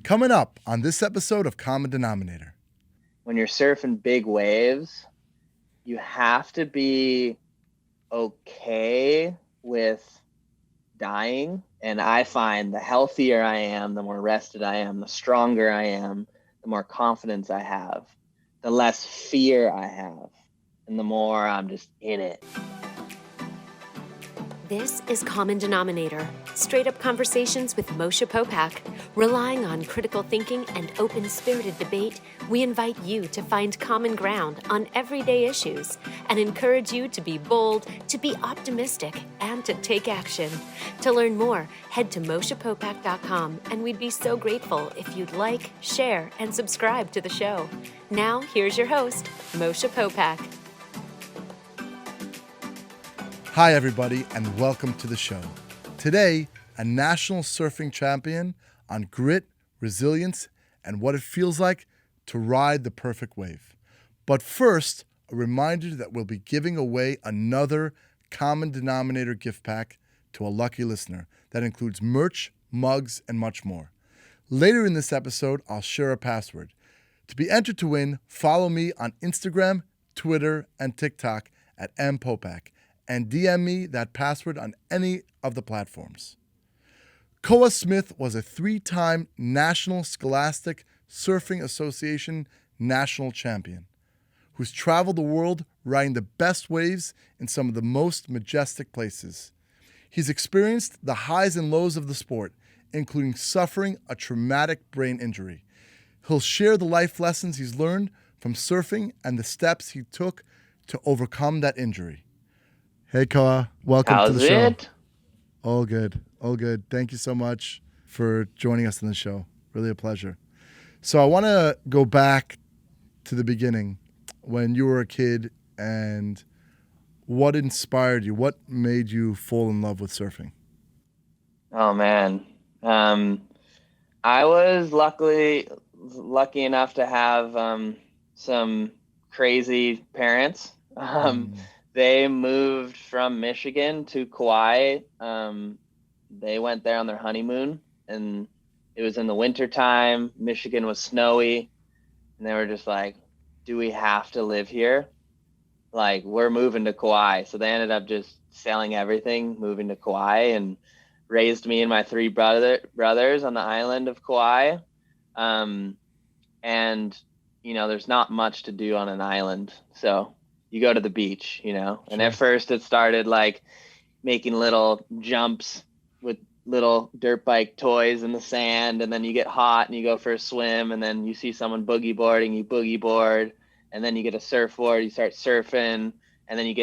Coming up on this episode of Common Denominator. When you're surfing big waves, you have to be okay with dying. And I find the healthier I am, the more rested I am, the stronger I am, the more confidence I have, the less fear I have, and the more I'm just in it. This is Common Denominator, straight-up conversations with Moshe Popak. Relying on critical thinking and open-spirited debate, we invite you to find common ground on everyday issues and encourage you to be bold, to be optimistic, and to take action. To learn more, head to moshepopak.com, and we'd be so grateful if you'd like, share, and subscribe to the show. Now, here's your host, Moshe Popak. Hi, everybody, and welcome to the show. Today, a national surfing champion on grit, resilience, and what it feels like to ride the perfect wave. But first, a reminder that we'll be giving away another Common Denominator gift pack to a lucky listener that includes merch, mugs, and much more. Later in this episode, I'll share a password. To be entered to win, follow me on Instagram, Twitter, and TikTok at mpopak. And DM me that password on any of the platforms. Koa Smith was a 3-time National Scholastic Surfing Association national champion who's traveled the world riding the best waves in some of the most majestic places. He's experienced the highs and lows of the sport, including suffering a traumatic brain injury. He'll share the life lessons he's learned from surfing and the steps he took to overcome that injury. Hey, Koa. Welcome to the show. How's it? All good. All good. Thank you so much for joining us on the show. Really a pleasure. So I want to go back to the beginning when you were a kid and what inspired you? What made you fall in love with surfing? Oh, man. I was lucky enough to have some crazy parents. They moved from Michigan to Kauai. They went there on their honeymoon, and it was in the wintertime. Michigan was snowy, and they were just like, do we have to live here? Like, we're moving to Kauai. So they ended up just selling everything, moving to Kauai, and raised me and my 3 brothers on the island of Kauai. And, there's not much to do on an island. So you go to the beach, and Sure. At first it started like making little jumps with little dirt bike toys in the sand, and then you get hot and you go for a swim, and then you see someone boogie boarding, you boogie board, and then you get a surfboard, you start surfing, and then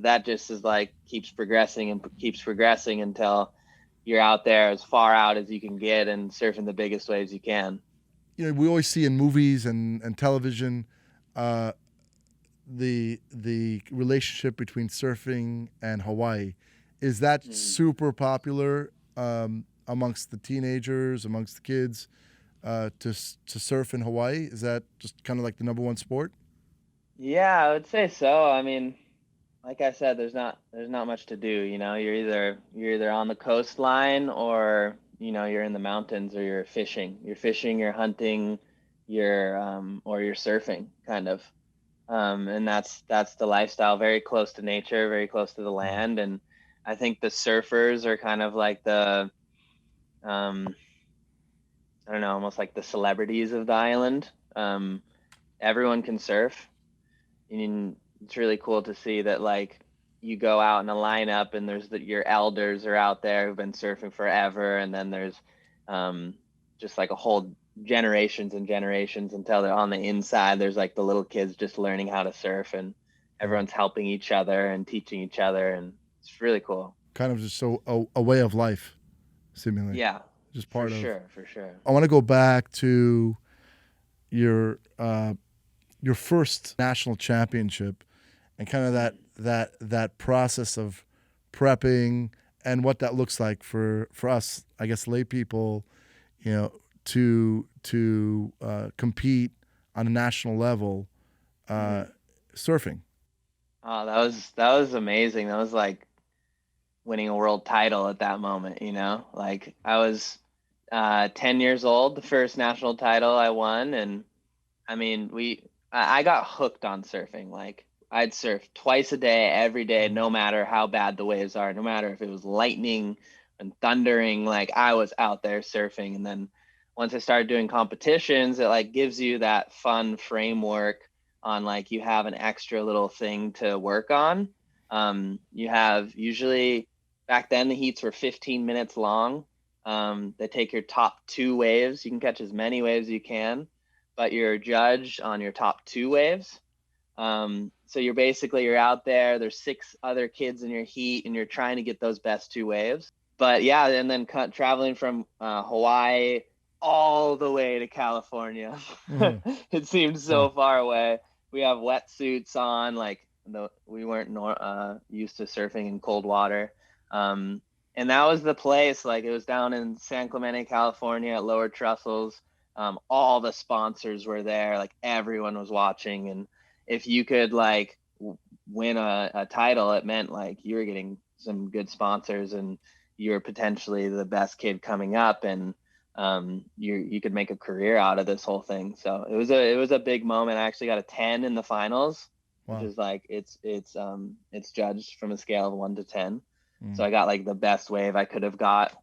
that just is like keeps progressing until you're out there as far out as you can get and surfing the biggest waves you can. We always see in movies and television the relationship between surfing and Hawaii. Is that super popular amongst the teenagers, amongst the kids, to surf in Hawaii? Is that just kind of like the number one sport? Yeah, I would say so. I mean, like I said, there's not much to do. You're either on the coastline or you're in the mountains, or you're fishing. You're hunting, or you're surfing, kind of. And that's the lifestyle, very close to nature, very close to the land. And I think the surfers are kind of like I don't know, almost like the celebrities of the island. Everyone can surf. And it's really cool to see that, like, you go out in a lineup and your elders are out there who've been surfing forever. And then there's just like a whole generations and generations until they're on the inside. There's like the little kids just learning how to surf, and everyone's helping each other and teaching each other, and it's really cool. Kind of just so a way of life, seemingly. Yeah, just part for sure. I want to go back to your first national championship and kind of that process of prepping and what that looks like for us, I guess, lay people, to compete on a national level, surfing. Oh, that was amazing. That was like winning a world title at that moment, Like 10 years old, the first national title I won. And I mean, I got hooked on surfing. Like I'd surf twice a day, every day, no matter how bad the waves are, no matter if it was lightning and thundering, like I was out there surfing. And then once I started doing competitions, it like gives you that fun framework on like you have an extra little thing to work on. You have usually back then the heats were 15 minutes long. They take your top 2 waves. You can catch as many waves as you can, but you're judged on your top 2 waves. So you're out there, there's 6 other kids in your heat and you're trying to get those best 2 waves. But yeah, and then traveling from Hawaii all the way to California. Mm-hmm. It seemed so far away. We have wetsuits on, like we weren't used to surfing in cold water. And that was the place, like it was down in San Clemente, California at Lower Trussels. All the sponsors were there, like everyone was watching. And if you could like win a title, it meant like you were getting some good sponsors and you were potentially the best kid coming up, and you could make a career out of this whole thing. So it was a big moment. I actually got a 10 in the finals. Wow. Which is like it's judged from a scale of 1 to 10. So I got like the best wave I could have got.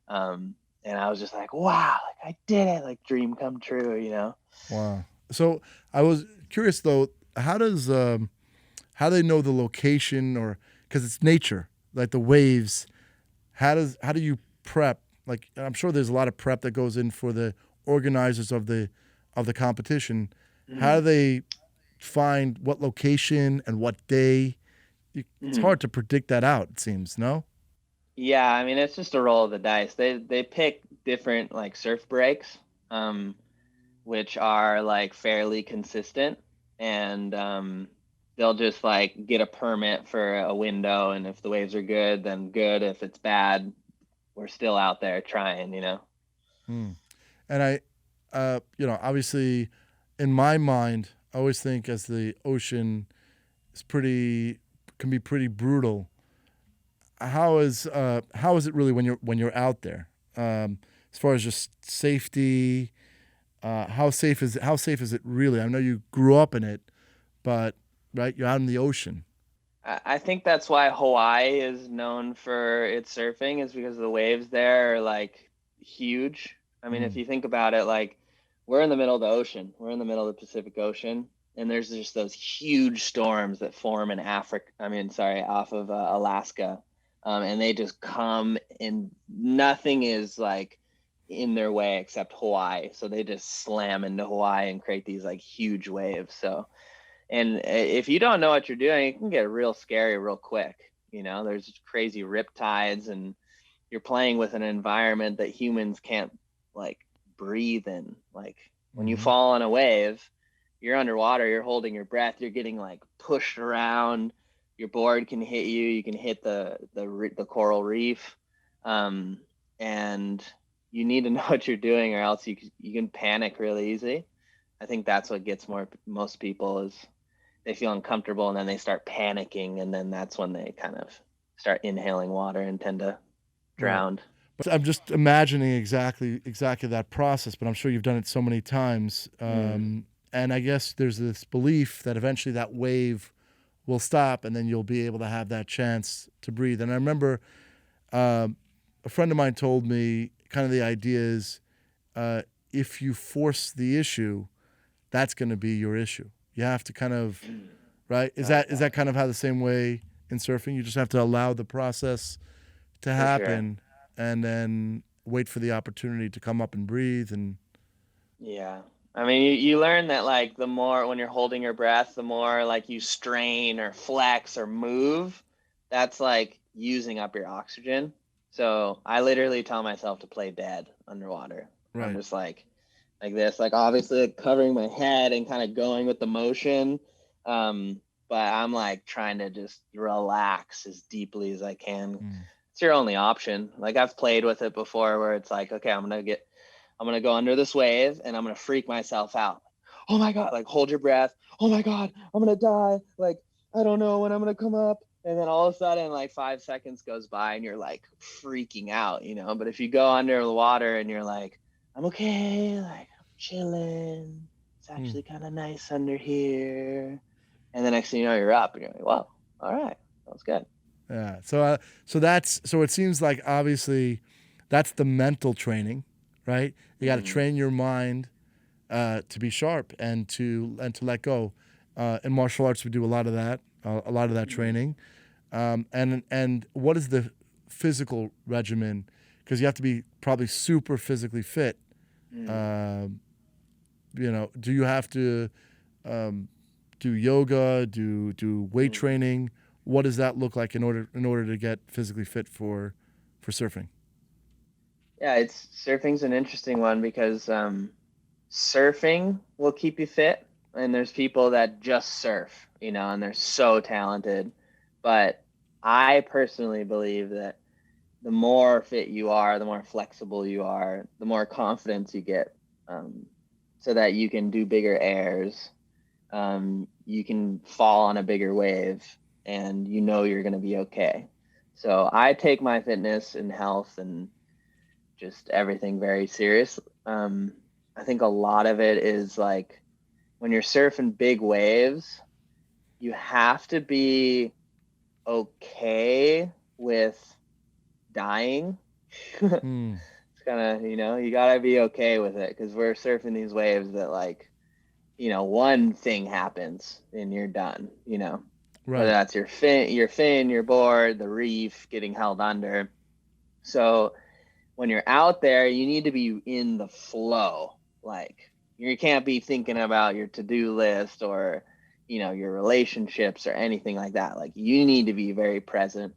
And I was just like, wow, like I did it, like dream come true, you know? Wow. So I was curious though, how they know the location, or, cause it's nature, like the waves, how do you prep? Like, I'm sure there's a lot of prep that goes in for the organizers of the competition. Mm-hmm. How do they find what location and what day? It's hard to predict that out, it seems, no? Yeah, I mean, it's just a roll of the dice. They pick different like surf breaks, which are like fairly consistent, and they'll just like get a permit for a window, and if the waves are good, then good. If it's bad, we're still out there trying, you know? And I, obviously in my mind, I always think as the ocean is can be pretty brutal. How is it really when you're out there? As far as just safety, how safe is it really? I know you grew up in it, but right, you're out in the ocean. I think that's why Hawaii is known for its surfing, is because the waves there are like huge. I mean, if you think about it, like we're in the middle of the ocean, we're in the middle of the Pacific Ocean, and there's just those huge storms that form in off of Alaska. And they just come and nothing is like in their way except Hawaii. So they just slam into Hawaii and create these like huge waves. So, and if you don't know what you're doing, it can get real scary real quick. You know, there's crazy rip tides and you're playing with an environment that humans can't like breathe in. Like when you fall on a wave, you're underwater, you're holding your breath, you're getting like pushed around. Your board can hit you. You can hit the coral reef, and you need to know what you're doing, or else you can panic really easy. I think that's what gets most people is they feel uncomfortable and then they start panicking, and then that's when they kind of start inhaling water and tend to drown. Right. But I'm just imagining exactly that process. But I'm sure you've done it so many times, and I guess there's this belief that eventually that wave will stop and then you'll be able to have that chance to breathe. And I remember a friend of mine told me kind of the idea is if you force the issue, that's going to be your issue. You have to kind of, right? Is that kind of how the same way in surfing? You just have to allow the process to happen and then wait for the opportunity to come up and breathe. And yeah. I mean, you learn that like the more when you're holding your breath, the more like you strain or flex or move, that's like using up your oxygen. So I literally tell myself to play dead underwater. Right. I'm just like this, like obviously like covering my head and kind of going with the motion. But I'm like trying to just relax as deeply as I can. It's your only option. Like I've played with it before where it's like, okay, I'm going to go under this wave and I'm going to freak myself out. Oh my God, like hold your breath. Oh my God, I'm going to die. Like, I don't know when I'm going to come up. And then all of a sudden, like 5 seconds goes by and you're like freaking out, you know. But if you go under the water and you're like, I'm okay, like I'm chilling. It's Hmm. actually kind of nice under here. And the next thing you know, you're up and you're like, whoa, all right, that was good. Yeah. So it seems like obviously that's the mental training, right? You got to Mm-hmm. train your mind to be sharp and to let go. In martial arts, we do a lot of that Mm-hmm. training. And what is the physical regimen? Because you have to be probably super physically fit. Mm-hmm. Uh, do you have to um, do yoga, do weight Mm-hmm. training? What does that look like in order to get physically fit for surfing? Yeah, it's surfing's an interesting one because surfing will keep you fit, and there's people that just surf, you know, and they're so talented. But I personally believe that the more fit you are, the more flexible you are, the more confidence you get, um, so that you can do bigger airs. You can fall on a bigger wave, and you know you're going to be okay. So I take my fitness and health and just everything very serious. I think a lot of it is like when you're surfing big waves, you have to be okay with dying. Hmm. It's kind of, you know, you gotta be okay with it because we're surfing these waves that like, you know, one thing happens and you're done, you know, whether Right. that's your board, the reef getting held under. So when you're out there, you need to be in the flow. Like you can't be thinking about your to-do list or, you know, your relationships or anything like that. Like you need to be very present.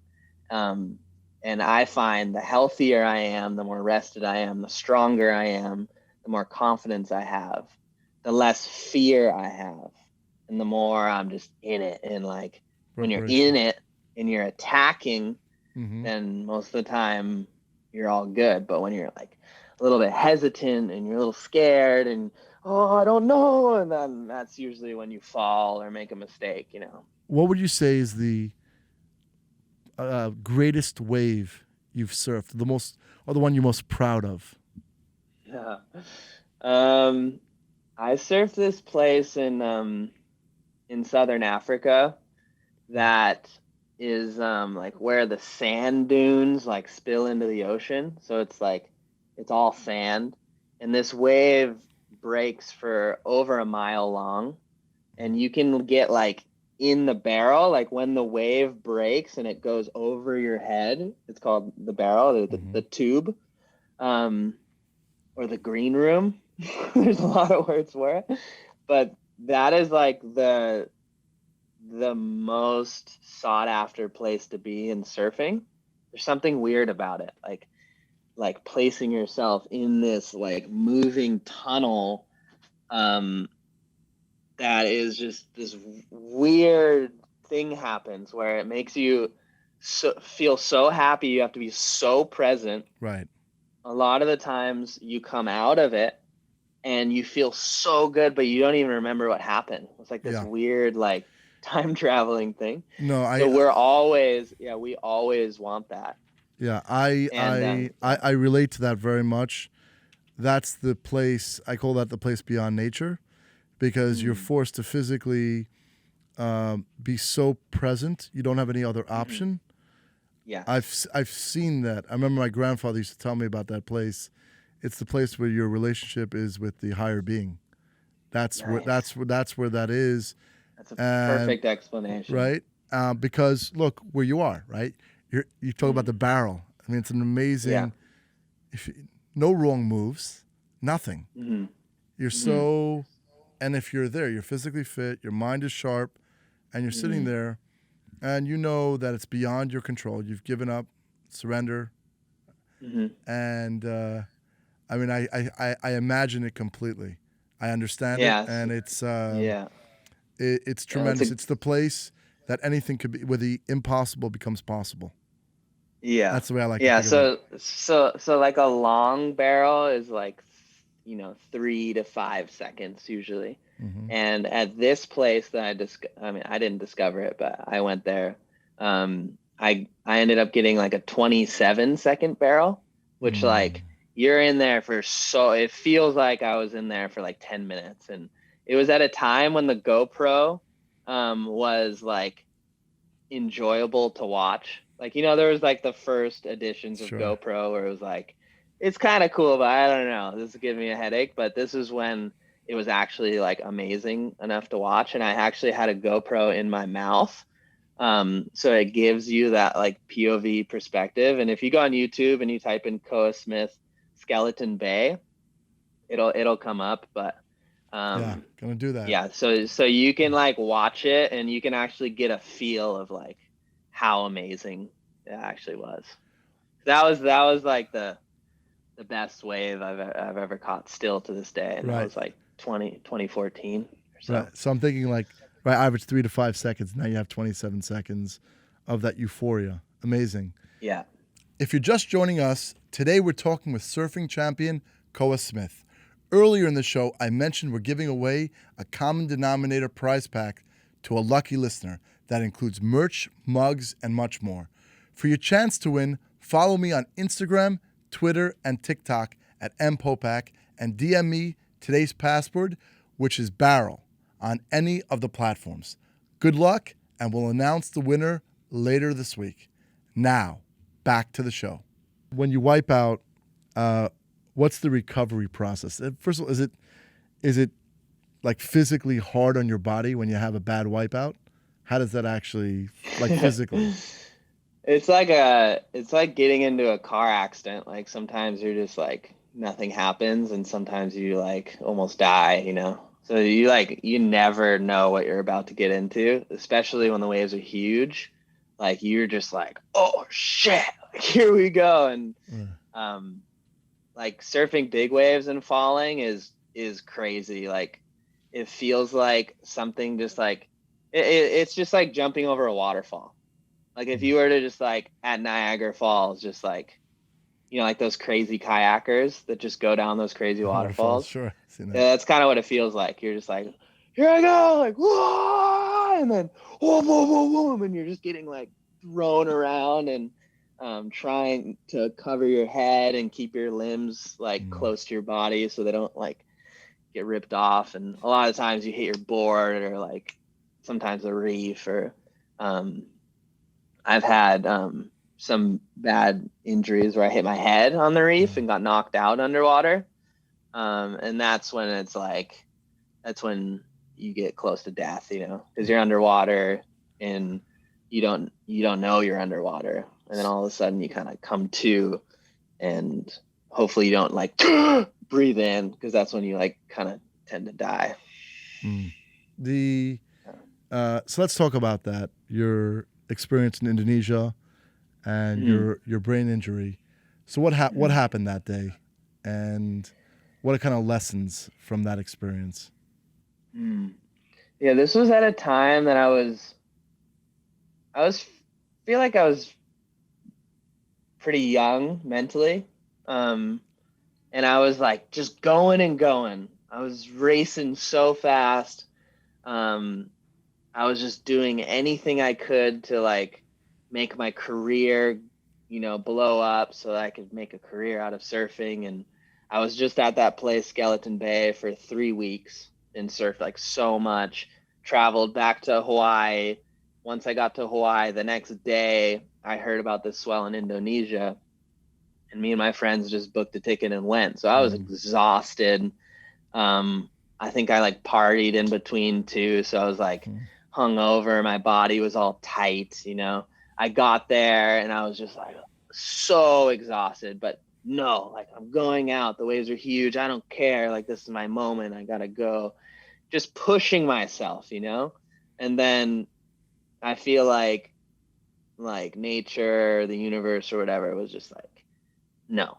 Um, and I find the healthier I am, the more rested I am, the stronger I am, the more confidence I have, the less fear I have, and the more I'm just in it. And like when you're Preparation. in it and you're attacking, Mm-hmm. then most of the time you're all good. But when you're like a little bit hesitant and you're a little scared and oh, I don't know, and then that's usually when you fall or make a mistake, you know. What would you say is the greatest wave you've surfed? The most, or the one you're most proud of? Yeah. Um, I surfed this place in southern Africa that is like where the sand dunes like spill into the ocean. So it's like it's all sand. And this wave breaks for over a mile long. And you can get like in the barrel, like when the wave breaks and it goes over your head, it's called the barrel, Mm-hmm. the tube, um, or the green room. There's a lot of words for it. But that is like the most sought after place to be in surfing. There's something weird about it, like placing yourself in this like moving tunnel, um, that is just this weird thing happens where it makes you feel so happy. You have to be so present. Right. A lot of the times you come out of it and you feel so good, but you don't even remember what happened. It's like this Yeah. weird, like time traveling thing. No, So we're always, yeah, we always want that. yeah, And yeah. I relate to that very much. That's the place I call that the place beyond nature, because you're Mm, forced to physically be so present. You don't have any other hmm. option. Yeah. I've seen that. I remember my grandfather used to tell me about that place. It's the place where your relationship is with the higher being. Nice. That's where that is, That's a and perfect explanation. right because look where you are. Right, you talk about Mm, the barrel. I mean, it's an yeah. amazing. If you, no wrong moves, nothing. Hmm. You're Hmm. so, and if you're there, you're physically fit. Your mind is sharp, and you're sitting Hmm. there, and you know that it's beyond your control. You've given up, surrender, Hmm. and I mean, I imagine it completely. I understand it, Yes. and Yeah. it's Yeah. That's tremendous. a It's the place that anything could be, where the impossible becomes possible. Yeah. That's the way I like to Yeah. think of it. So like a long barrel is like, you know, 3 to 5 seconds usually. Hmm. And at this place that I mean, I didn't discover it, but I went there. I ended up getting like a 27-second barrel, which like you're in there it feels like I was in there for like 10 minutes. And it was at a time when the GoPro was like enjoyable to watch. Like, there was like the first editions of GoPro where it was like, it's kind of cool, but I don't know, this is giving me a headache. But this is when it was actually like amazing enough to watch. And I actually had a GoPro in my mouth. So it gives you that like POV perspective. And if you go on YouTube and you type in Koa Smith Skeleton Bay, it'll come up. But gonna do that. Yeah, so you can like watch it and you can actually get a feel of like how amazing it actually was. That was like the best wave I've ever caught still to this day. And that was like 2014 or so. Right. So I'm thinking like, average 3 to 5 seconds. Now you have 27 seconds of that euphoria. Amazing. Yeah. If you're just joining us, today we're talking with surfing champion Koa Smith. Earlier in the show, I mentioned we're giving away a common denominator prize pack to a lucky listener that includes merch, mugs, and much more. For your chance to win, follow me on Instagram, Twitter, and TikTok at mpopak and DM me today's password, which is barrel, on any of the platforms. Good luck, and we'll announce the winner later this week. Now, back to the show. When you wipe out, what's the recovery process? First of all, is it like physically hard on your body when you have a bad wipeout? How does that actually, like physically? It's like getting into a car accident. Like sometimes you're just like nothing happens, and sometimes you like almost die, So you never know what you're about to get into, especially when the waves are huge. Like you're just like, oh shit, here we go. And like surfing big waves and falling is crazy. Like it feels like something just like it's just like jumping over a waterfall. Like if you were to just like at Niagara Falls, just like, like those crazy kayakers that just go down those crazy waterfalls. Sure. Yeah, that's kind of what it feels like. You're just like, here I go, like, whoa, and then whoa, whoa, whoa, whoa, and you're just getting like thrown around and trying to cover your head and keep your limbs like close to your body so they don't like get ripped off. And a lot of times you hit your board or like sometimes a reef or I've had some bad injuries where I hit my head on the reef and got knocked out underwater. And that's when you get close to death, because you're underwater and you don't know you're underwater. And then all of a sudden you kind of come to, and hopefully you don't like breathe in, because that's when you like kind of tend to die. So let's talk about that. Your experience in Indonesia and your brain injury. So what happened that day, and what are kind of lessons from that experience? Yeah, this was at a time that I feel like I was pretty young mentally. And I was like just going and going. I was racing so fast. I was just doing anything I could to like make my career, blow up so that I could make a career out of surfing. And I was just at that place, Skeleton Bay, for 3 weeks and surfed like so much. Traveled back to Hawaii. Once I got to Hawaii, the next day I heard about this swell in Indonesia, and me and my friends just booked a ticket and went. So I was exhausted. I think I like partied in between too. So I was like hungover. My body was all tight, I got there and I was just like so exhausted, but no, like I'm going out. The waves are huge. I don't care. Like this is my moment. I gotta go. Just pushing myself, and then I feel like nature, the universe or whatever was just like, no,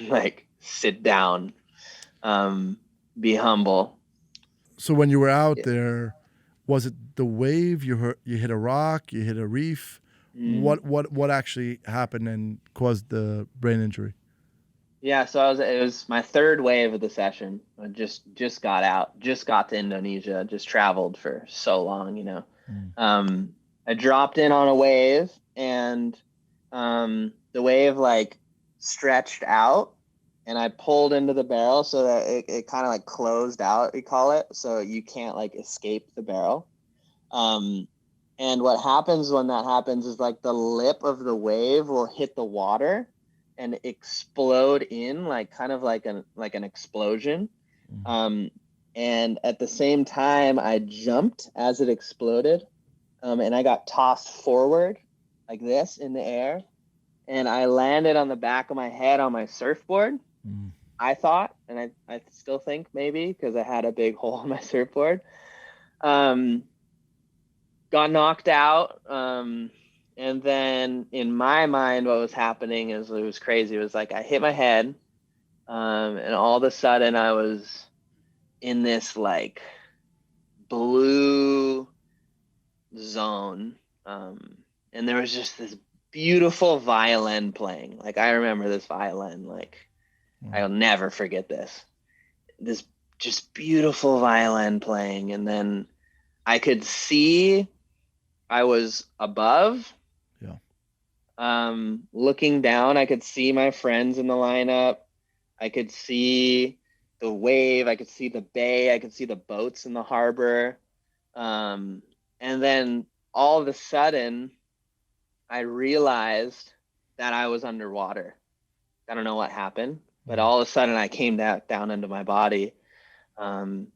like sit down, be humble. So when you were out there, was it the wave? You hit a rock, you hit a reef? What actually happened and caused the brain injury? Yeah, so it was my third wave of the session. I just got out, just got to Indonesia, just traveled for so long, I dropped in on a wave, and the wave like stretched out, and I pulled into the barrel so that it kind of like closed out, we call it, so you can't like escape the barrel. And what happens when that happens is like the lip of the wave will hit the water and explode in like kind of like an explosion. And at the same time, I jumped as it exploded, and I got tossed forward like this in the air, and I landed on the back of my head on my surfboard. I thought, and I still think maybe because I had a big hole in my surfboard. Got knocked out. And then in my mind, what was happening is, it was crazy. It was like I hit my head, and all of a sudden I was in this like blue zone. And there was just this beautiful violin playing. Like, I remember this violin, like, I'll never forget this. This just beautiful violin playing. And then I could see I was above. Looking down, I could see my friends in the lineup. I could see the wave. I could see the bay. I could see the boats in the harbor. And then all of a sudden, I realized that I was underwater. I don't know what happened, but all of a sudden I came down into my body. And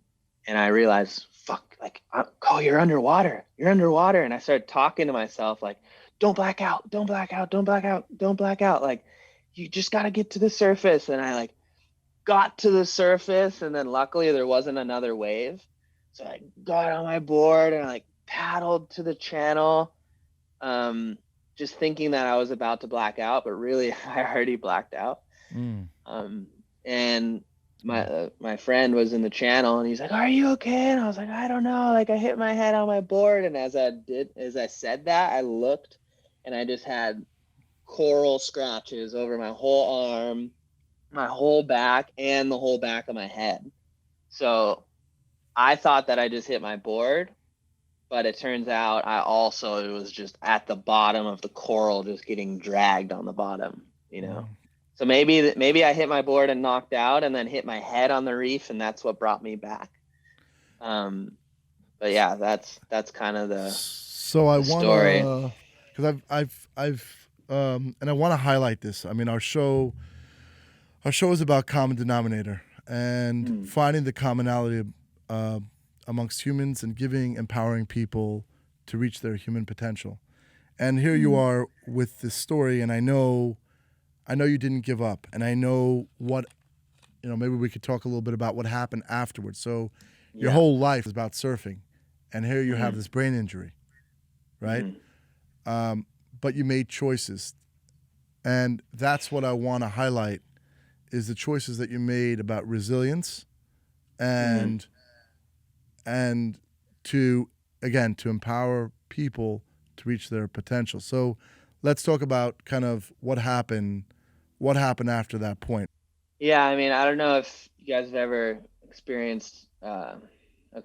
I realized, fuck, like, oh, you're underwater. You're underwater. And I started talking to myself like, don't black out, don't black out, don't black out, don't black out. Like, you just got to get to the surface. And I like got to the surface, and then luckily there wasn't another wave. So I got on my board and I like paddled to the channel, just thinking that I was about to black out, but really I already blacked out. And my friend was in the channel, and he's like, are you okay? And I was like, I don't know, like, I hit my head on my board. And as I said that, I looked, and I just had coral scratches over my whole arm, my whole back, and the whole back of my head. So I thought that I just hit my board, but it turns out it was just at the bottom of the coral, just getting dragged on the bottom, you know? So maybe I hit my board and knocked out, and then hit my head on the reef, and that's what brought me back. But yeah, that's kind of the story. Because I've and I want to highlight this. I mean, our show is about common denominator and finding the commonality amongst humans and empowering people to reach their human potential. And here you are with this story, and I know you didn't give up, and I know what, maybe we could talk a little bit about what happened afterwards. So your whole life is about surfing, and here you have this brain injury, right? But you made choices, and that's what I want to highlight, is the choices that you made about resilience and to empower people to reach their potential. So let's talk about kind of what happened after that point. Yeah, I mean, I don't know if you guys have ever experienced a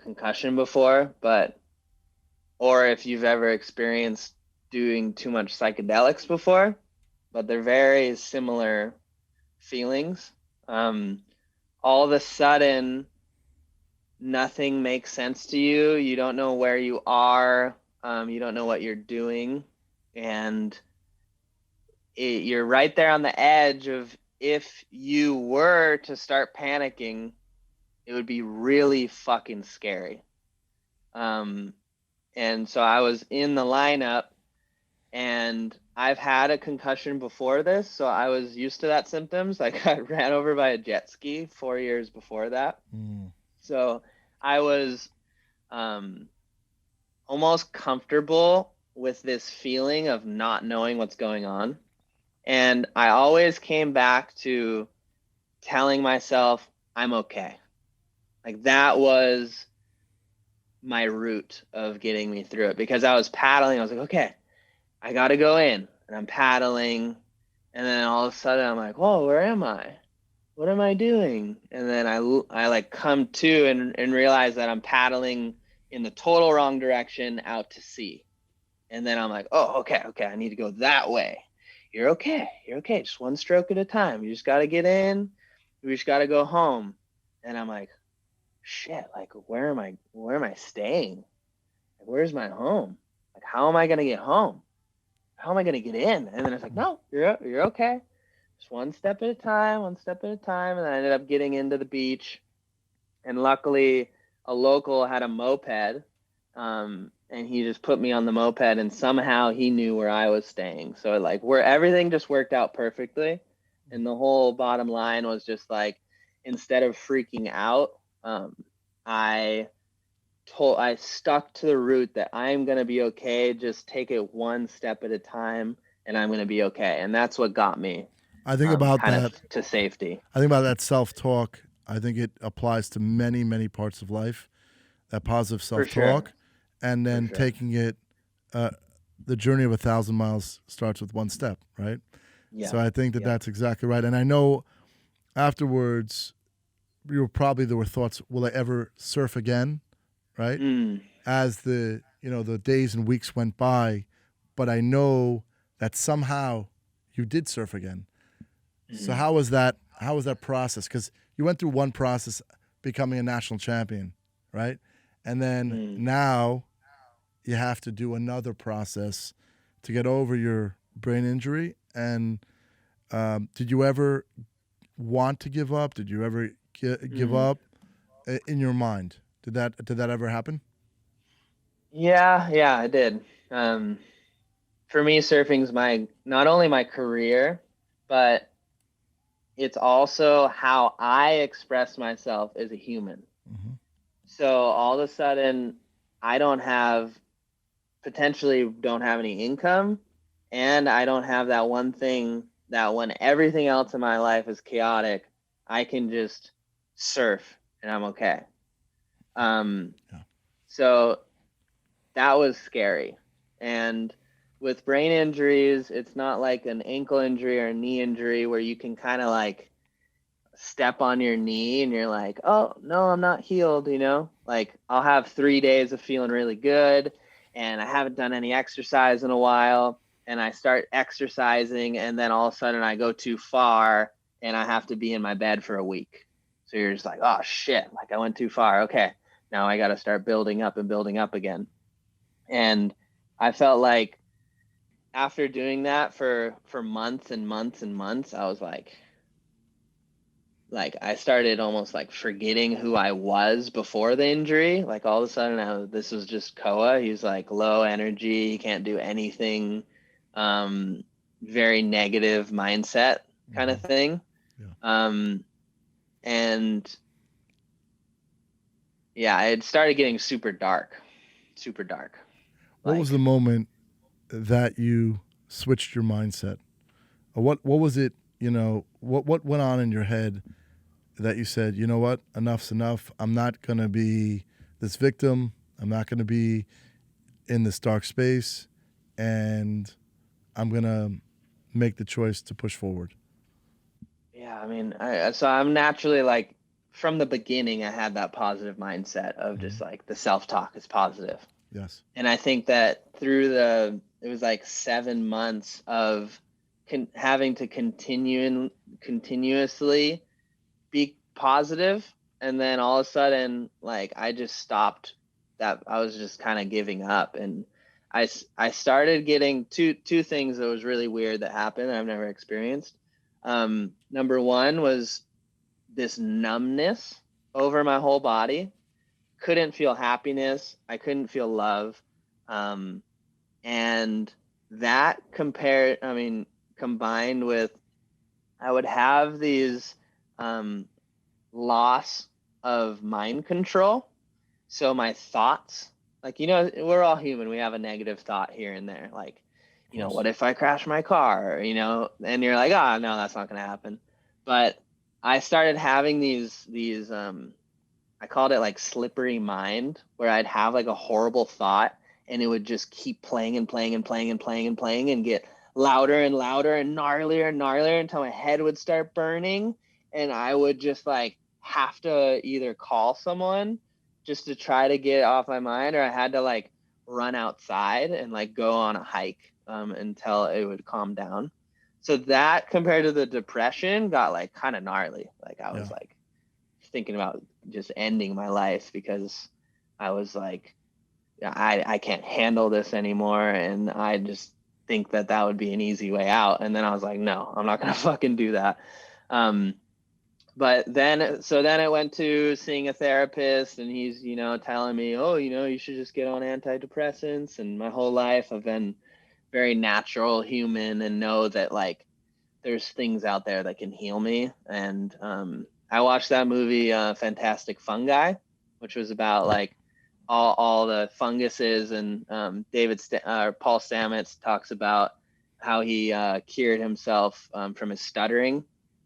concussion before, or if you've ever experienced doing too much psychedelics before, but they're very similar feelings. All of a sudden, nothing makes sense to you. You don't know where you are. You don't know what you're doing. And you're right there on the edge of, if you were to start panicking, it would be really fucking scary. And so I was in the lineup, and I've had a concussion before this, so I was used to that symptoms. I got ran over by a jet ski 4 years before that. So I was almost comfortable with this feeling of not knowing what's going on. And I always came back to telling myself, I'm okay. Like, that was my route of getting me through it, because I was paddling. I was like, okay, I got to go in, and I'm paddling. And then all of a sudden I'm like, whoa, where am I? What am I doing? And then I like come to and realize that I'm paddling in the total wrong direction out to sea. And then I'm like, oh, okay, I need to go that way. You're okay. Just one stroke at a time. You just got to get in. We just got to go home. And I'm like, shit, like, where am I staying? Like, where's my home? Like, how am I going to get home? How am I going to get in? And then it's like, no, you're okay. Just one step at a time. And then I ended up getting into the beach. And luckily, a local had a moped. And he just put me on the moped, and somehow he knew where I was staying. So like, where everything just worked out perfectly. And the whole bottom line was just like, instead of freaking out, I stuck to the route that I'm going to be okay. Just take it one step at a time and I'm going to be okay. And that's what got me I think about kind that. of to safety. I think about that self-talk. I think it applies to many, many parts of life. That positive self-talk, sure. and then taking it. The journey of 1,000 miles starts with one step, right? Yeah. So I think that that's exactly right. And I know afterwards, there were thoughts: will I ever surf again? Right? As the days and weeks went by, but I know that somehow you did surf again. So how was that? How was that process? Because you went through one process, becoming a national champion, right? And then now you have to do another process to get over your brain injury. And did you ever want to give up? Did you ever give up in your mind? Did that ever happen? Yeah, I did. For me, surfing's not only my career, but it's also how I express myself as a human. Mm-hmm. So all of a sudden, I potentially don't have any income, and I don't have that one thing that when everything else in my life is chaotic, I can just surf and I'm okay. So that was scary. And with brain injuries, it's not like an ankle injury or a knee injury where you can kind of like step on your knee and you're like, oh, no, I'm not healed, Like I'll have 3 days of feeling really good and I haven't done any exercise in a while, and I start exercising and then all of a sudden I go too far and I have to be in my bed for a week. So you're just like, oh shit, like I went too far. Okay, now I got to start building up again. And I felt like after doing that for months and months and months, I was like I started almost like forgetting who I was before the injury. Like all of a sudden, this was just Koa. He's like low energy. He can't do anything. Very negative mindset kind of thing. Yeah. And yeah, it started getting super dark. What was the moment that you switched your mindset? What was it? What went on in your head that you said, you know what, enough's enough. I'm not going to be this victim. I'm not going to be in this dark space, and I'm going to make the choice to push forward. Yeah, I mean, so I'm naturally like, from the beginning, I had that positive mindset of just like the self-talk is positive. Yes. And I think that through it was like 7 months of having to continuously be positive, and then all of a sudden, like I just stopped that. I was just kind of giving up, and I started getting two things that was really weird that happened that I've never experienced. Number one was this numbness over my whole body. Couldn't feel happiness. I couldn't feel love. And that combined with, I would have these loss of mind control. So my thoughts, like, we're all human. We have a negative thought here and there. Like, what if I crash my car, and you're like, oh, no, that's not going to happen. But I started having these I called it like slippery mind, where I'd have like a horrible thought and it would just keep playing and playing and playing and playing and playing and get louder and louder and gnarlier until my head would start burning. And I would just like have to either call someone just to try to get it off my mind, or I had to like run outside and like go on a hike until it would calm down. So that compared to the depression got like kind of gnarly. Like I was like thinking about just ending my life because I was like, I can't handle this anymore. And I just think that that would be an easy way out. And then I was like, no, I'm not going to fucking do that. But then, so then I went to seeing a therapist, and he's, you know, telling me, oh, you know, you should just get on antidepressants. And my whole life I've been very natural human and know that like there's things out there that can heal me. And I watched that movie, Fantastic Fungi, which was about like all the funguses, and Paul Stamets talks about how he cured himself from his stuttering.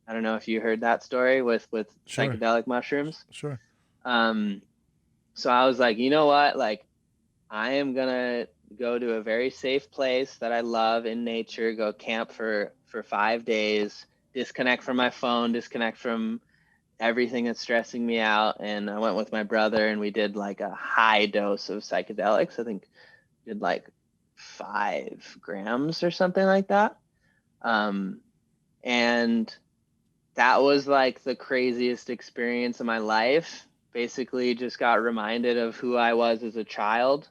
I don't know if you heard that story with Sure. psychedelic mushrooms. Sure. So I was like, you know what? Like, I am gonna go to a very safe place that I love in nature, go camp for 5 days, disconnect from my phone, disconnect from everything that's stressing me out. And I went with my brother, and we did like a high dose of psychedelics. I think did like 5 grams or something like that. And that was like the craziest experience of my life. Basically just got reminded of who I was as a child,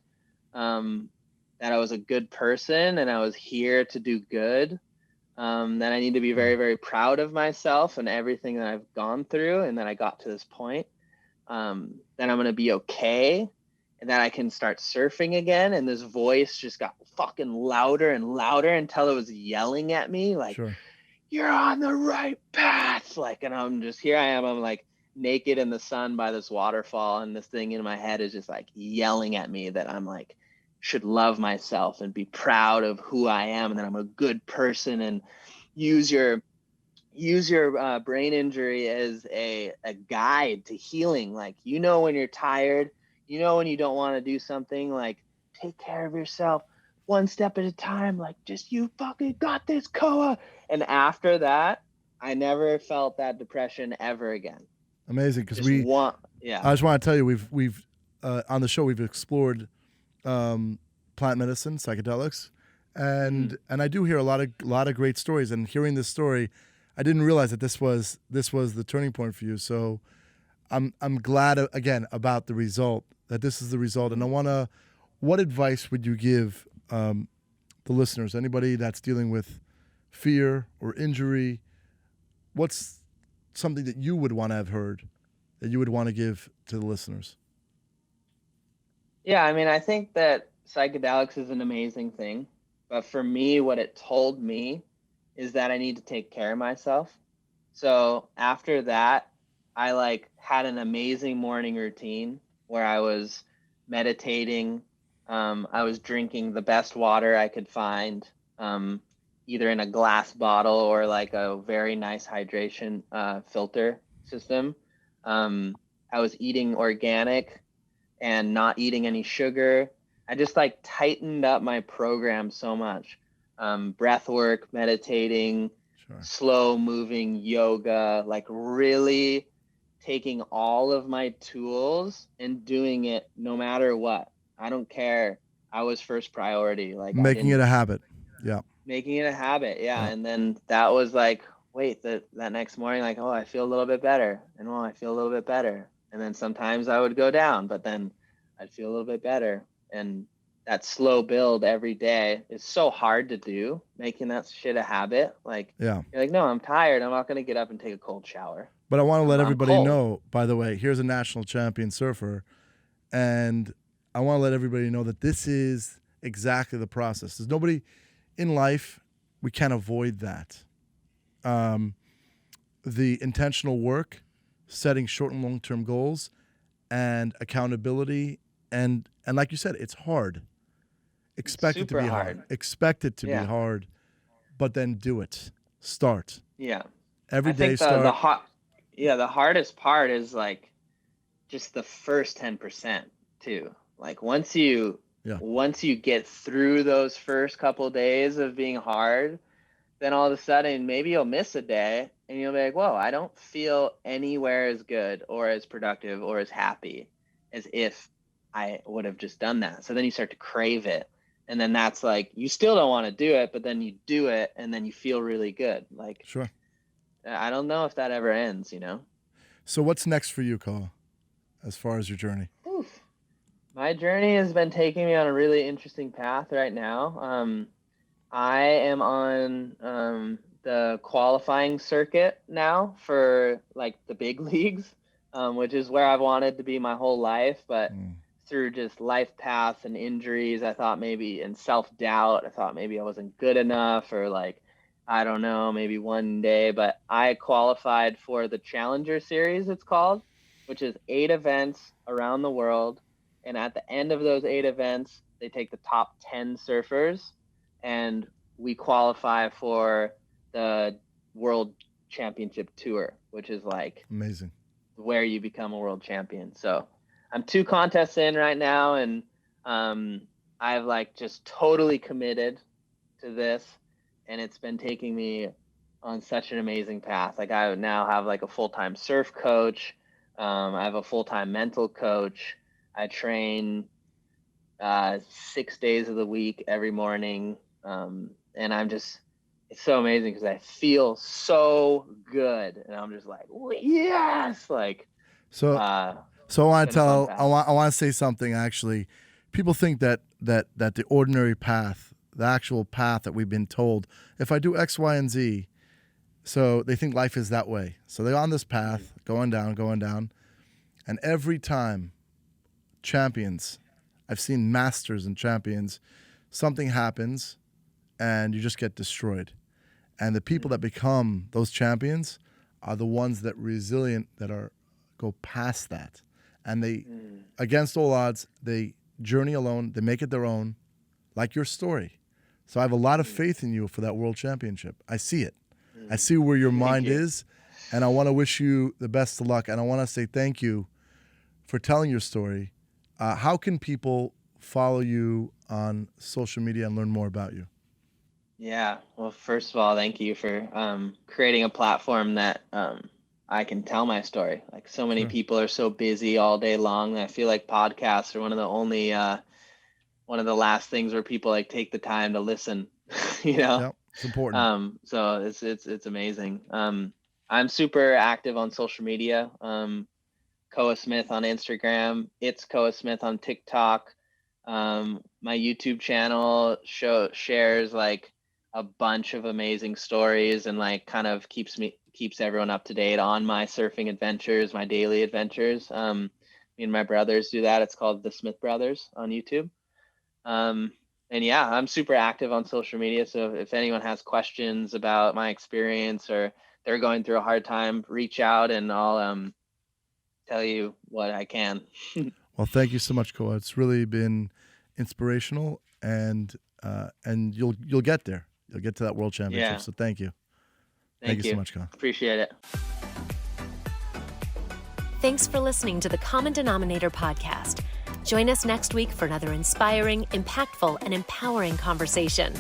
that I was a good person and I was here to do good, that I need to be very, very proud of myself and everything that I've gone through, and that I got to this point, that I'm going to be okay, and that I can start surfing again. And this voice just got fucking louder and louder until it was yelling at me like, Sure. you're on the right path. Like, and I'm just, here I am, I'm like naked in the sun by this waterfall, and this thing in my head is just like yelling at me that I'm like, should love myself and be proud of who I am, and that I'm a good person, and use your brain injury as a guide to healing. Like, you know, when you're tired, you know, when you don't want to do something, like, take care of yourself one step at a time. Like, just, you fucking got this, Koa. And after that, I never felt that depression ever again. Amazing, because Yeah. I just want to tell you, we've on the show we've explored plant medicine, psychedelics, and I do hear a lot of great stories. And hearing this story, I didn't realize that this was the turning point for you. So I'm glad again about the result, that this is the result. And I wanna, what advice would you give the listeners, anybody that's dealing with fear or injury? What's something that you would want to have heard, that you would want to give to the listeners? Yeah, I mean, I think that psychedelics is an amazing thing, but for me, what it told me is that I need to take care of myself. So after that, I like had an amazing morning routine where I was meditating. I was drinking the best water I could find, either in a glass bottle or like a very nice hydration filter system. I was eating organic and not eating any sugar. I just like tightened up my program so much. Breath work, meditating, Sure. slow moving yoga, like really taking all of my tools and doing it no matter what. I don't care. I was first priority. Like, Making it a habit. Yeah. making it a habit. Yeah. Yeah. And then that was like, wait, that next morning, like, oh, I feel a little bit better. And oh, I feel a little bit better. And then sometimes I would go down, but then I'd feel a little bit better. And that slow build every day is so hard to do, making that shit a habit. Like, Yeah. you're like, no, I'm tired. I'm not going to get up and take a cold shower. But I want to let I'm everybody cold. know, by the way, here's a national champion surfer, and I want to let everybody know that this is exactly the process. There's nobody in life, we can't avoid that. The intentional work, setting short and long-term goals, and accountability, and like you said, it's hard. Expect it to Super be hard. hard. Expect it to be Yeah. hard, but then do it. Start. Yeah. Every I day think start. the hardest part is like just the first 10% too. Like once you get through those first couple days of being hard, then all of a sudden maybe you'll miss a day and you'll be like, whoa, I don't feel anywhere as good or as productive or as happy as if I would have just done that. So then you start to crave it. And then that's like, you still don't want to do it, but then you do it and then you feel really good. Like, Sure. I don't know if that ever ends, you know? So what's next for you, Koa, as far as your journey? Oof. My journey has been taking me on a really interesting path right now. I am on the qualifying circuit now for like the big leagues, which is where I've wanted to be my whole life. But through just life paths and injuries, I thought maybe, and self-doubt, I thought maybe I wasn't good enough, or like, I don't know, maybe one day. But I qualified for the Challenger Series, it's called, which is 8 events around the world. And at the end of those 8 events, they take the top 10 surfers, and we qualify for the World Championship Tour, which is like amazing, where you become a world champion. So I'm 2 contests in right now, and I've like just totally committed to this, and it's been taking me on such an amazing path. Like, I now have like a full-time surf coach. I have a full-time mental coach. I train 6 days of the week every morning. And I'm just, it's so amazing because I feel so good. And I'm just like, yes, like, so I want to I want to say something. Actually, people think that the ordinary path, the actual path that we've been told, if I do X, Y, and Z, so they think life is that way. So they're on this path, going down. And every time champions, I've seen masters and champions, something happens and you just get destroyed. And the people that become those champions are the ones that resilient, that are go past that. And they, against all odds, they journey alone, they make it their own, like your story. So I have a lot of faith in you for that world championship. I see it. I see where your mind is, and I want to wish you the best of luck. And I want to say thank you for telling your story. How can people follow you on social media and learn more about you? Yeah, well, first of all, thank you for creating a platform that I can tell my story. Like, so many people are so busy all day long. I feel like podcasts are one of the only, one of the last things where people like take the time to listen, you know? Yep, it's important. So it's amazing. I'm super active on social media. Koa Smith on Instagram. It's Koa Smith on TikTok. My YouTube channel shares like a bunch of amazing stories, and like kind of keeps everyone up to date on my surfing adventures, my daily adventures. Me and my brothers do that. It's called The Smith Brothers on YouTube. And yeah, I'm super active on social media. So if anyone has questions about my experience, or they're going through a hard time, reach out and I'll tell you what I can. Well, thank you so much, Koa. It's really been inspirational, and you'll get there. You'll get to that world championship. Yeah. So thank you. Thank you so much, Koa. Appreciate it. Thanks for listening to the Common Denominator podcast. Join us next week for another inspiring, impactful, and empowering conversation.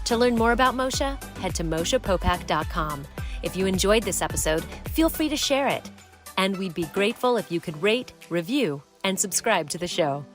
To learn more about Moshe, head to moshepopak.com. If you enjoyed this episode, feel free to share it. And we'd be grateful if you could rate, review, and subscribe to the show.